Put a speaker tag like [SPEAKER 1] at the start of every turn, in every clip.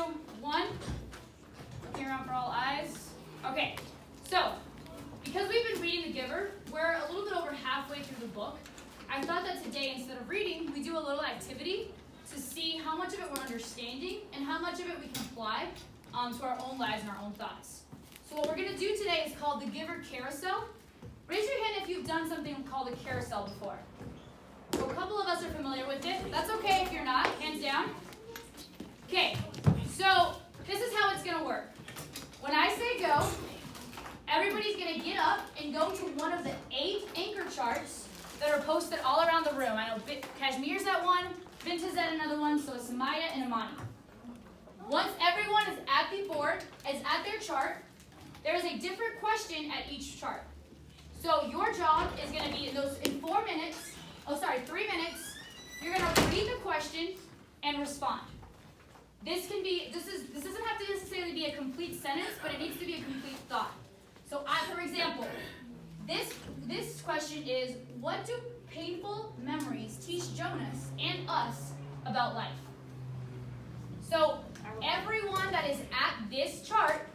[SPEAKER 1] 1. Looking around for all eyes. Okay, so because we've been reading The Giver, we're a little bit over halfway through the book. I thought that today, instead of reading, we do a little activity to see how much of it we're understanding and how much of it we can apply to our own lives and our own thoughts. So what we're going to do today is called The Giver Carousel. Raise your hand if you've done something called a carousel before. So a couple of us are familiar with it. That's okay if you're not. Hands down. Okay, so this is how it's going to work. When I say go, everybody's going to get up and go to one of the 8 anchor charts that are posted all around the room. I know Kashmir's at one, Vinta's at another one, so it's Samaya and Imani. Once everyone is at the board, is at their chart, there is a different question at each chart. So your job is going to be in 3 minutes, you're going to read the question and respond. This doesn't have to necessarily be a complete sentence, but it needs to be a complete thought. So for example, this question is, what do painful memories teach Jonas and us about life? So everyone that is at this chart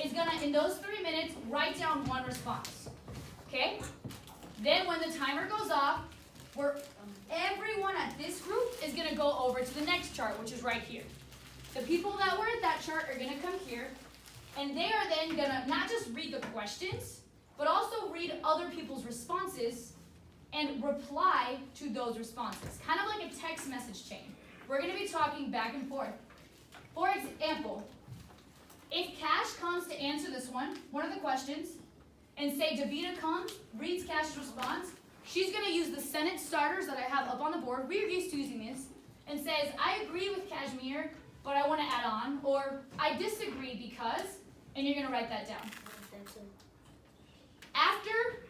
[SPEAKER 1] is going to, in those 3 minutes, write down one response. Okay? Then when the timer goes off, everyone at this group is going to go over to the next chart, which is right here. The people that were at that chart are going to come here, and they are then going to not just read the questions, but also read other people's responses and reply to those responses. Kind of like a text message chain. We're going to be talking back and forth. For example, if Cash comes to answer this one of the questions, and say Davida comes, reads Cash's response, she's going to use the sentence starters that I have up on the board. We're used to using this, and says, I agree with Kashmir, but I want to add on, or I disagree because, and you're going to write that down. After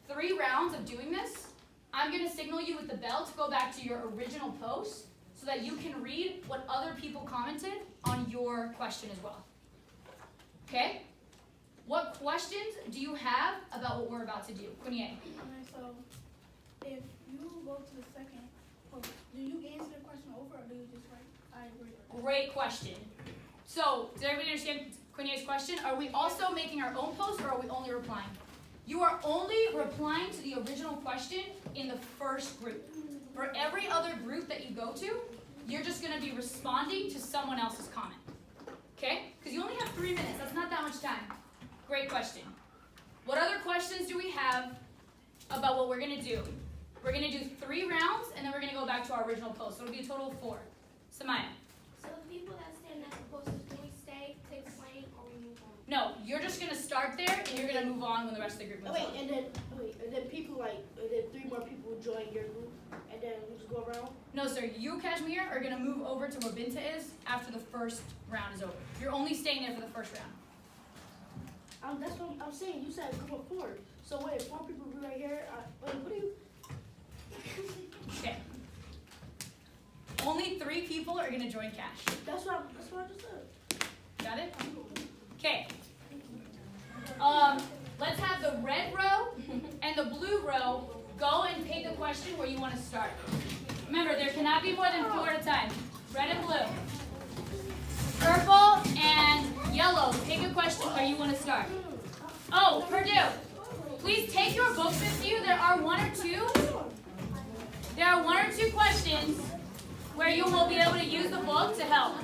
[SPEAKER 1] 3 rounds of doing this, I'm going to signal you with the bell to go back to your original post so that you can read what other people commented on your question as well. Okay? What questions do you have about what we're about to do? Kunye.
[SPEAKER 2] Okay, so if you go to the second post, do you answer the question over or do you just write, I agree?
[SPEAKER 1] Great question. So, did everybody understand Kunye's question? Are we also making our own post or are we only replying? You are only replying to the original question in the first group. For every other group that you go to, you're just going to be responding to someone else's comment. Okay? Because you only have 3 minutes. That's not that much time. Great question. What other questions do we have about what we're going to do? We're going to do 3 rounds, and then we're going to go back to our original post. So it'll be a total of 4. Samaya.
[SPEAKER 3] So the people that stand at the posters, do we stay to explain or we move on?
[SPEAKER 1] No, you're just going to start there, and you're going to move on when the rest of the group moves on.
[SPEAKER 4] And then people and then 3 more people will join your group, and then we just go around?
[SPEAKER 1] No, sir. You, Kashmir, are going to move over to where Binta is after the first round is over. You're only staying there for the first round.
[SPEAKER 4] That's what I'm saying. You said a group of 4. So wait, 4 people will be right here. Wait, what do you?
[SPEAKER 1] Okay. Only 3 people are going to join Cash.
[SPEAKER 4] That's what I just said.
[SPEAKER 1] Got it? Okay. Let's have the red row and the blue row go and pick a question where you want to start. Remember, there cannot be more than 4 at a time. Red and blue. Purple and yellow, pick a question where you want to start. Oh, Purdue, please take your books with you. There are 1 or 2. There are 1 or 2 questions where you will be able to use the book to help.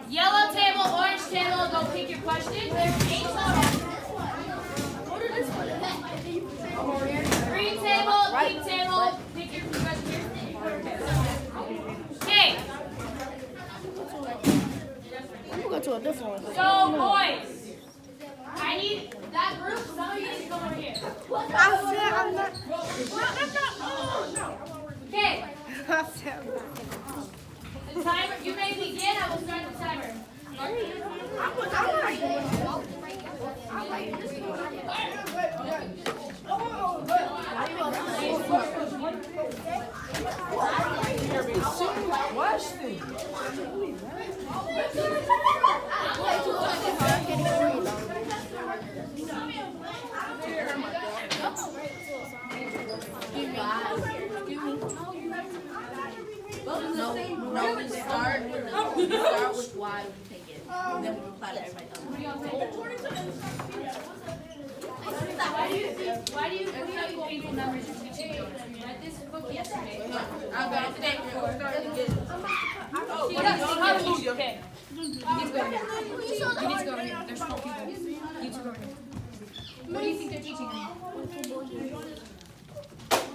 [SPEAKER 1] Yellow table, orange table, go pick your question. There's 8 total. Green table, pink table, pick your question. Okay.
[SPEAKER 4] I'm gonna go to a different one.
[SPEAKER 1] So, boys, I need that group. Some of you need to come over here.
[SPEAKER 4] I'm not.
[SPEAKER 1] Okay. The timer. You may begin. I will start the timer.
[SPEAKER 5] No, we start with why we think it. And then we reply to everybody else.
[SPEAKER 1] What do y'all think? Why do you think people numbers are teaching you? You read this book yesterday.
[SPEAKER 5] I got today. We're starting to get.
[SPEAKER 1] What else? Hallelujah. Okay. You need to go over here. You need to go over here. There's 4 people. You two go over here. What do you think they're teaching them?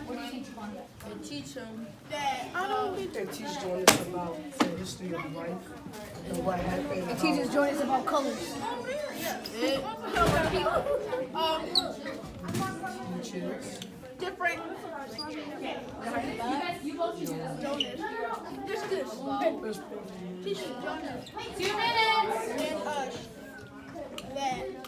[SPEAKER 1] What do you think, Javon?
[SPEAKER 5] They teach them.
[SPEAKER 2] I don't think
[SPEAKER 6] They teach Jonas about the history of life and what happened.
[SPEAKER 2] it teaches Jonas about colors.
[SPEAKER 6] Which is
[SPEAKER 2] Different.
[SPEAKER 1] You both teach them.
[SPEAKER 2] Jonas. Teaching Jonas
[SPEAKER 1] 2 minutes.
[SPEAKER 2] and us that